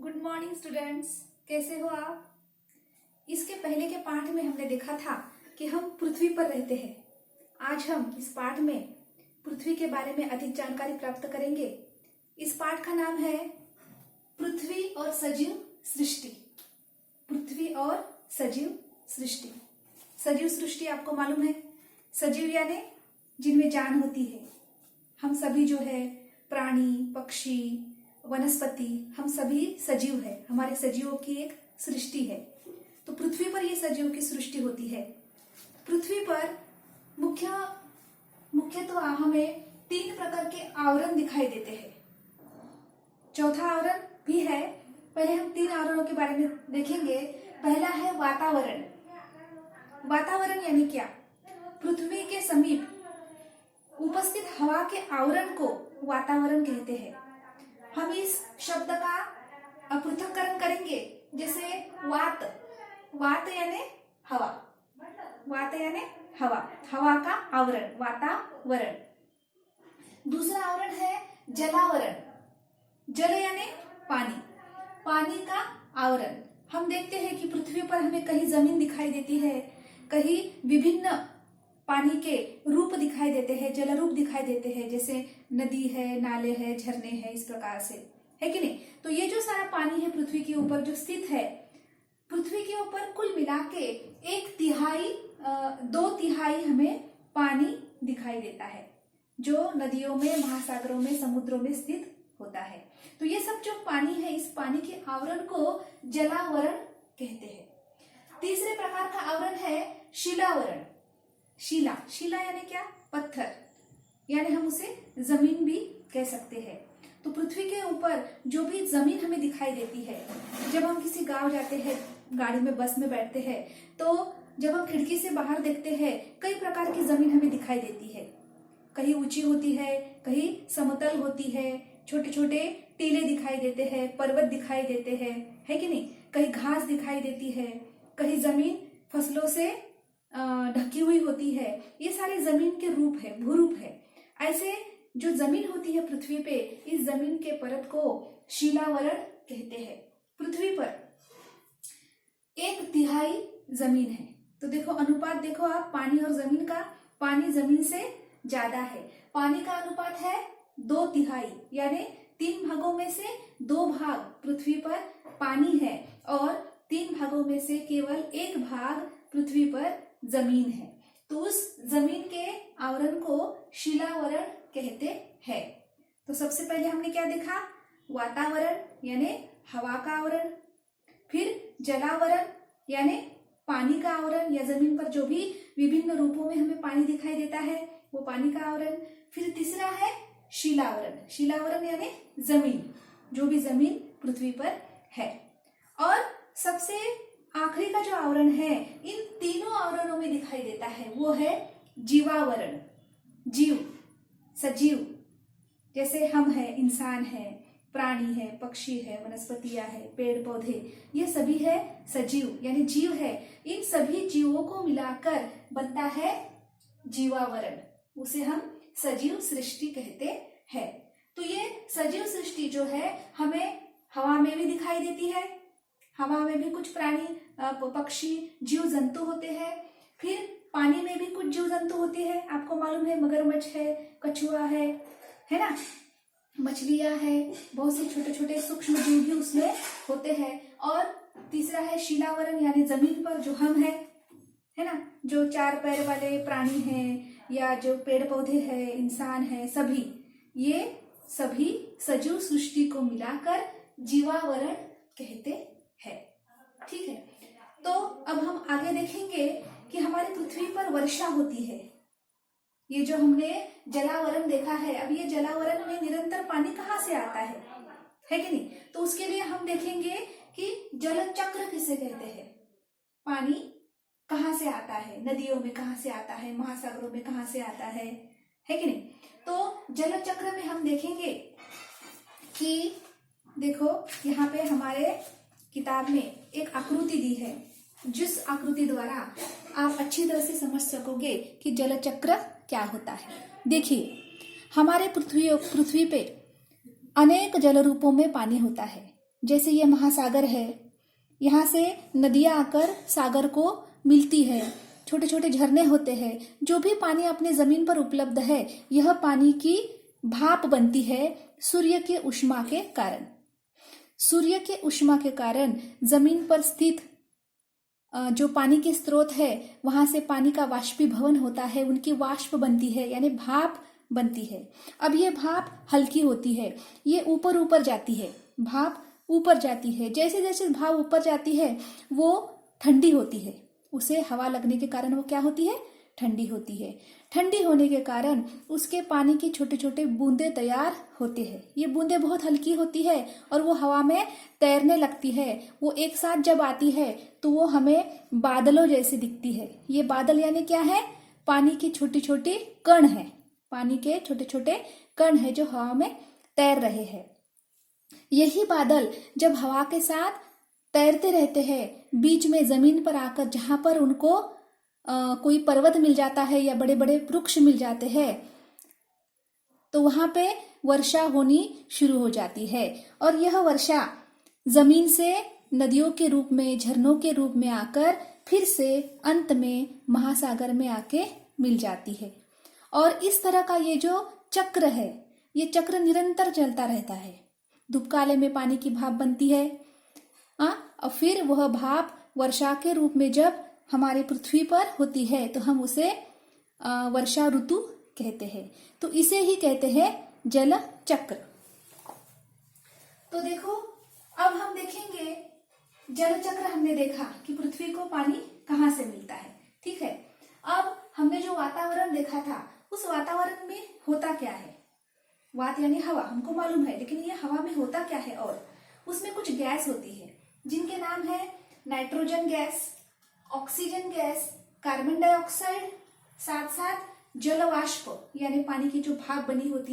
Good morning students, कैसे हो आप। इसके पहले के पाठ में हमने देखा था कि हम पृथ्वी पर रहते हैं। आज हम इस पाठ में पृथ्वी के बारे में अधिक जानकारी प्राप्त करेंगे। इस पाठ का नाम है पृथ्वी और सजीव सृष्टि। पृथ्वी और सजीव सृष्टि। सजीव सृष्टि आपको मालूम है, सजीव यानी जिनमें जान होती है। हम सभी जो है प्राणी, पक्षी, वनस्पति, हम सभी सजीव है। हमारे सजीवों की एक सृष्टि है। तो पृथ्वी पर ये सजीव की सृष्टि होती है। पृथ्वी पर मुख्यतः हमें 3 प्रकार के आवरण दिखाई देते हैं। चौथा आवरण भी है। पहले हम 3 आवरणों के बारे में देखेंगे। पहला है वातावरण। वातावरण यानी क्या? पृथ्वी के समीप उपस्थित हवा के आवरण को वातावरण कहते हैं। हम इस शब्द का पृथक्करण करेंगे। जैसे वात, वात यानी हवा, वात यानी हवा, हवा का आवरण, वातावरण। दूसरा आवरण है जलावरण। जल यानी पानी, पानी का आवरण। हम देखते हैं कि पृथ्वी पर हमें कहीं जमीन दिखाई देती है, कहीं विभिन्न पानी के रूप दिखाई देते हैं, जल रूप दिखाई देते हैं, जैसे नदी है, नाले है, झरने हैं, इस प्रकार से, है कि नहीं। तो ये जो सारा पानी है पृथ्वी के ऊपर जो स्थित है, पृथ्वी के ऊपर कुल मिला के 1/3 2/3 हमें पानी दिखाई देता है, जो नदियों में, महासागरों में, समुद्रों में स्थित होता है। तो ये सब जो पानी है, इस पानी के आवरण को जलावरण कहते हैं। तीसरे प्रकार का आवरण है शिलावरण। शिला, शिला यानी क्या? पत्थर, यानी हम उसे जमीन भी कह सकते हैं। तो पृथ्वी के ऊपर जो भी जमीन हमें दिखाई देती है, जब हम किसी गांव जाते हैं, गाड़ी में, बस में बैठते हैं, तो जब हम खिड़की से बाहर देखते हैं, कई प्रकार की जमीन हमें दिखाई देती है। कहीं ऊंची होती है, कहीं समतल होती है, छोटे छोटे टीले दिखाई देते हैं, पर्वत दिखाई देते हैं, है कि नहीं। कहीं घास दिखाई देती है, कहीं जमीन फसलों से ढकी हुई होती है। ये सारे जमीन के रूप है, भूरूप है। ऐसे जो जमीन होती है पृथ्वी पे, इस जमीन के परत को शिलावरण कहते हैं। पृथ्वी पर 1/3 जमीन है। तो देखो अनुपात, देखो आप, पानी और जमीन का। पानी जमीन से ज्यादा है। पानी का अनुपात है 2/3, यानी 3 भागों में से 2 भाग पृथ्वी पर पानी है और 3 भागों में से केवल 1 भाग पृथ्वी पर जमीन है। तो उस जमीन के आवरण को शिलावरण कहते हैं। तो सबसे पहले हमने क्या देखा? वातावरण यानी हवा का आवरण, फिर जलावरण यानी पानी का आवरण, या जमीन पर जो भी विभिन्न रूपों में हमें पानी दिखाई देता है, वो पानी का आवरण। फिर तीसरा है शिलावरण। शिलावरण यानी जमीन, जो भी जमीन पृथ्वी पर है। और सबसे आखिरी का जो आवरण है इन तीनों आवरणों में दिखाई देता है, वो है जीवावरण। जीव, सजीव, जैसे हम है, इंसान है, प्राणी है, पक्षी है, वनस्पतियां है, पेड़ पौधे, ये सभी है सजीव, यानी जीव है। इन सभी जीवों को मिलाकर बनता है जीवावरण। उसे हम सजीव सृष्टि कहते हैं। तो ये सजीव सृष्टि जो है हमें हवा में भी दिखाई देती है। हवा में भी कुछ प्राणी, पक्षी, जीव जंतु होते हैं। फिर पानी में भी कुछ जीव जंतु होते हैं। आपको मालूम है, मगरमच्छ है, कछुआ है ना, मछलियां है, बहुत से छोटे छोटे सूक्ष्म जीव भी उसमें होते हैं। और तीसरा है शिलावरण, यानी जमीन पर जो हम है ना, जो 4 पैर वाले प्राणी हैं, या जो पेड़ पौधे हैं, इंसान है, सभी, ये सभी सजीव सृष्टि को मिलाकर जीवावरण कहते हैं। ठीक है। तो अब हम आगे देखेंगे कि हमारी पृथ्वी पर वर्षा होती है। ये जो हमने जलावरण देखा है, अब ये जलावरण में निरंतर पानी कहाँ से आता है कि नहीं। तो उसके लिए हम देखेंगे कि जल चक्र किसे कहते हैं। पानी कहाँ से आता है, नदियों में कहाँ से आता है, महासागरों में कहाँ से आता है कि नहीं। तो जल चक्र में हम देखेंगे कि देखो यहाँ पे हमारे किताब में एक आकृति दी है, जिस आकृति द्वारा आप अच्छी तरह से समझ सकोगे कि जल चक्र क्या होता है। देखिए, हमारे पृथ्वी पे अनेक जल रूपों में पानी होता है। जैसे ये महासागर है, यहाँ से नदियां आकर सागर को मिलती है, छोटे छोटे झरने होते हैं। जो भी पानी अपने जमीन पर उपलब्ध है, यह पानी की भाप बनती है सूर्य के ऊष्मा के कारण। सूर्य के ऊष्मा के कारण जमीन पर स्थित जो पानी के स्रोत है, वहां से पानी का वाष्पीभवन होता है, उनकी वाष्प बनती है, यानी भाप बनती है। अब ये भाप हल्की होती है, ये ऊपर ऊपर जाती है, भाप ऊपर जाती है। जैसे जैसे भाप ऊपर जाती है वो ठंडी होती है, उसे हवा लगने के कारण वो क्या होती है, ठंडी होती है। ठंडी होने के कारण उसके पानी की छोटे छोटे बूंदे तैयार होते हैं। ये बूंदे बहुत हल्की होती है और वो हवा में तैरने लगती है। वो एक साथ जब आती है तो वो हमें बादलों जैसी दिखती है। ये बादल यानी क्या है, पानी की छोटी छोटी कण है, पानी के छोटे छोटे कण है जो हवा में तैर रहे हैं। यही बादल जब हवा के साथ तैरते रहते हैं, बीच में जमीन पर आकर जहां पर उनको कोई पर्वत मिल जाता है या बड़े बड़े वृक्ष मिल जाते हैं, तो वहां पे वर्षा होनी शुरू हो जाती है। और यह वर्षा जमीन से नदियों के रूप में, झरनों के रूप में आकर फिर से अंत में महासागर में आके मिल जाती है। और इस तरह का ये जो चक्र है, ये चक्र निरंतर चलता रहता है। धूपकाले में पानी की भाप बनती है, और फिर वह भाप वर्षा के रूप में जब हमारी पृथ्वी पर होती है तो हम उसे वर्षा ऋतु कहते हैं। तो इसे ही कहते हैं जल चक्र। तो देखो, अब हम देखेंगे जल चक्र। हमने देखा कि पृथ्वी को पानी कहाँ से मिलता है, ठीक है। अब हमने जो वातावरण देखा था, उस वातावरण में होता क्या है। वात यानी हवा, हमको मालूम है, लेकिन ये हवा में होता क्या है। और उसमें कुछ गैस होती है जिनके नाम है nitrogen gas, oxygen gas, carbon dioxide, साथ साथ जल वाष्प यानी पानी की जो भाप बनी होती है